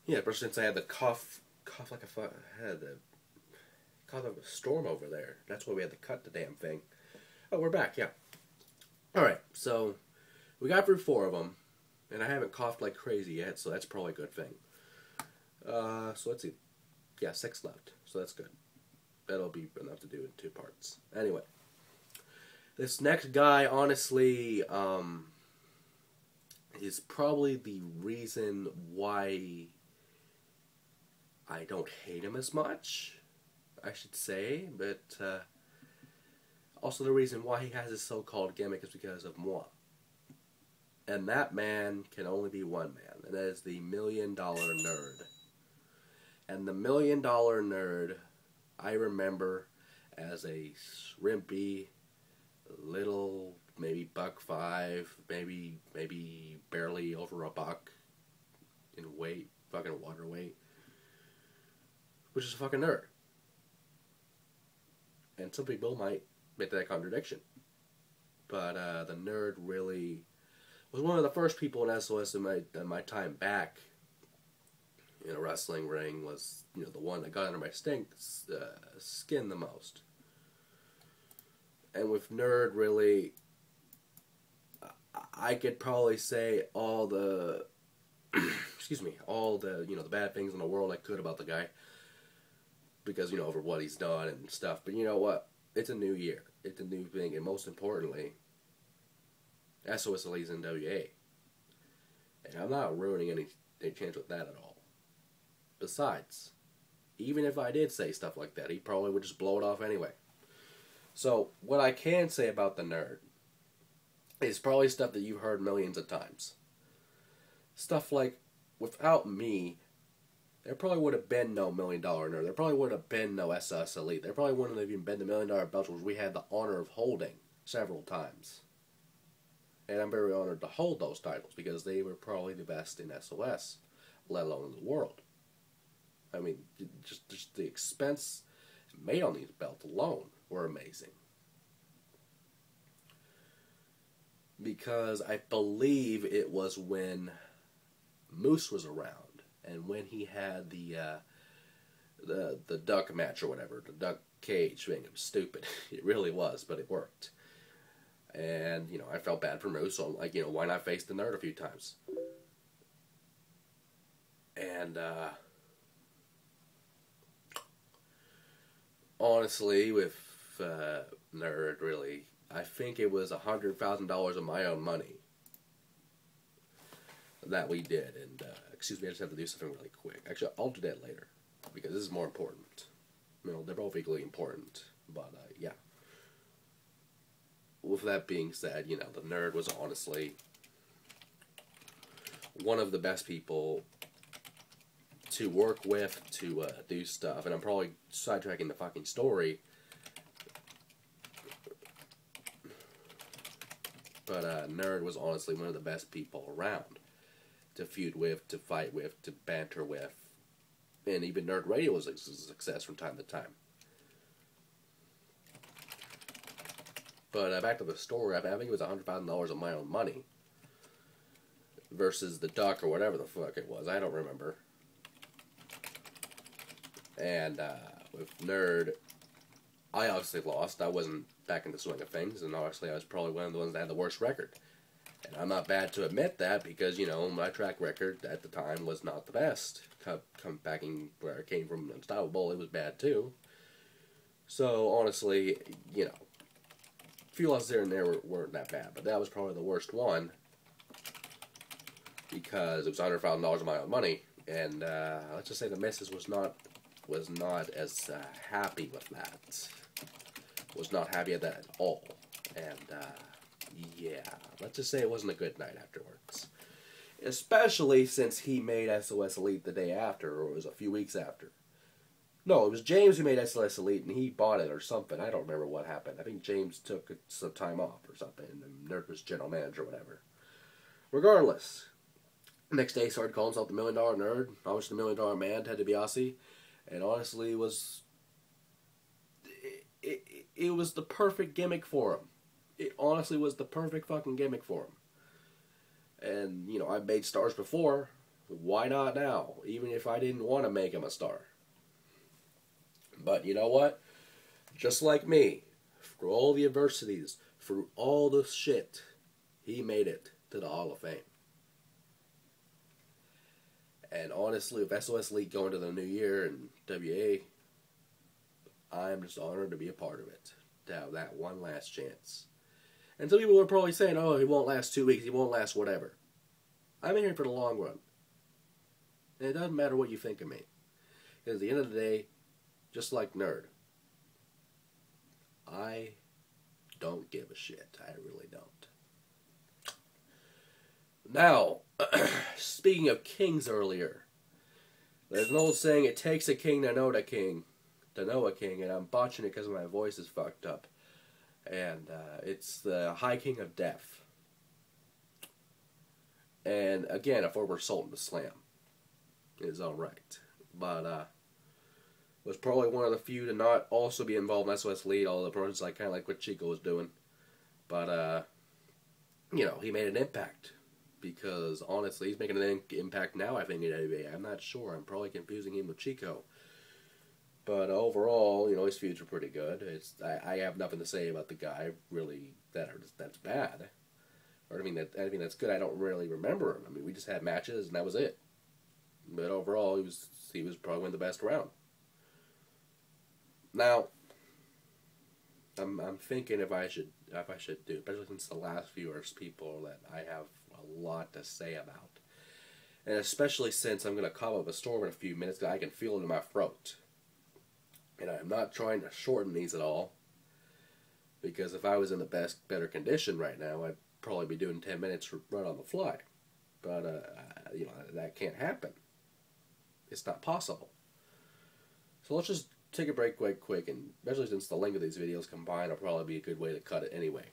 Yeah, ever since I had the cough like I had the cough of a storm over there. That's why we had to cut the damn thing. Oh, we're back. Yeah. All right. So we got through 4 of them, and I haven't coughed like crazy yet, so that's probably a good thing. So let's see. Yeah, 6 left, so that's good. That'll be enough to do in 2 parts. Anyway, this next guy, honestly, is probably the reason why I don't hate him as much, I should say, but also the reason why he has his so-called gimmick is because of moi. And that man can only be one man, and that is the $1 Million Nerd. And the $1 Million Nerd, I remember as a shrimpy, little, maybe $1.05, maybe barely over $1 in weight, fucking water weight, which is a fucking nerd. And some people might make that a contradiction. But the nerd really was one of the first people in SOS in my time back in a wrestling ring. Was, you know, the one that got under my skin the most. And with nerd, really, I could probably say all the excuse me, all the, you know, the bad things in the world I could about the guy, because, you know, over what he's done and stuff. But you know what? It's a new year. It's a new thing, and most importantly, SOS Elite's NWA. And I'm not ruining any chance with that at all. Besides, even if I did say stuff like that, he probably would just blow it off anyway. So, what I can say about the nerd is probably stuff that you've heard millions of times. Stuff like, without me, there probably would have been no $1 Million Nerd. There probably would have been no SOS Elite. There probably wouldn't have even been the $1 Million Belts, which we had the honor of holding several times. And I'm very honored to hold those titles, because they were probably the best in SOS, let alone in the world. I mean, just the expense made on these belts alone were amazing. Because I believe it was when Moose was around, and when he had the duck match or whatever, the duck cage thing. It was stupid. It really was, but it worked. And, you know, I felt bad for Moose, so I'm like, you know, why not face the nerd a few times? And, honestly, with nerd, really, I think it was $100,000 of my own money that we did. And, excuse me, I just have to do something really quick. Actually, I'll do that later, because this is more important. You know, they're both equally important, but, yeah. With that being said, you know, the nerd was honestly one of the best people to work with, to do stuff. And I'm probably sidetracking the fucking story, but nerd was honestly one of the best people around to feud with, to fight with, to banter with. And even Nerd Radio was a success from time to time. But back to the story, I think it was $100,000 of my own money versus the duck or whatever the fuck it was. I don't remember. And with Nerd, I obviously lost. I wasn't back in the swing of things, and obviously I was probably one of the ones that had the worst record. And I'm not bad to admit that, because, you know, my track record at the time was not the best. Come back in where I came from, Unstoppable, it was bad too. So, honestly, you know, a few losses there and there weren't that bad, but that was probably the worst one, because it was $100,000 of my own money, and let's just say the missus was not as happy with that. Was not happy at that at all, and yeah, let's just say it wasn't a good night afterwards. Especially since he made SOS Elite the day after, or it was a few weeks after. No, it was James who made SOS Elite, and he bought it or something. I don't remember what happened. I think James took some time off or something, and Nerd was general manager or whatever. Regardless, next day he started calling himself the $1 Million Nerd. Obviously, the $1 Million Man, Ted DiBiase, and honestly, it was the perfect gimmick for him. It honestly was the perfect fucking gimmick for him. And, you know, I've made stars before Why not now? Even if I didn't want to make him a star. But you know what? Just like me, through all the adversities, through all the shit, he made it to the Hall of Fame. And honestly, with SOS League going to the new year and WA, I'm just honored to be a part of it. To have that one last chance. And some people are probably saying, oh, he won't last 2 weeks, he won't last whatever. I'm in here for the long run. And it doesn't matter what you think of me. Because at the end of the day, just like Nerd, I don't give a shit. I really don't. Now, speaking of kings earlier, there's an old saying, it takes a king to know a king, and I'm botching it because my voice is fucked up. And it's the High King of Death. And again, a former Sultan of Slam in his own right. But was probably one of the few to not also be involved in SOS League, all the projects kind of like what Chico was doing. But, you know, he made an impact. Because, honestly, he's making an impact now, I think, in AWA. I'm not sure. I'm probably confusing him with Chico. But overall, you know, his feuds are pretty good. I have nothing to say about the guy, really, that's bad. Or anything that's good, I don't really remember him. I mean, we just had matches, and that was it. But overall, he was probably one of the best around. Now, I'm thinking if I should do, especially since the last few are people that I have a lot to say about. And especially since I'm going to come up a storm in a few minutes, I can feel it in my throat. And I'm not trying to shorten these at all, because if I was in the better condition right now, I'd probably be doing 10 minutes right on the fly. But, you know, that can't happen. It's not possible. So let's just take a break quite quick, and especially since the length of these videos combined will probably be a good way to cut it anyway.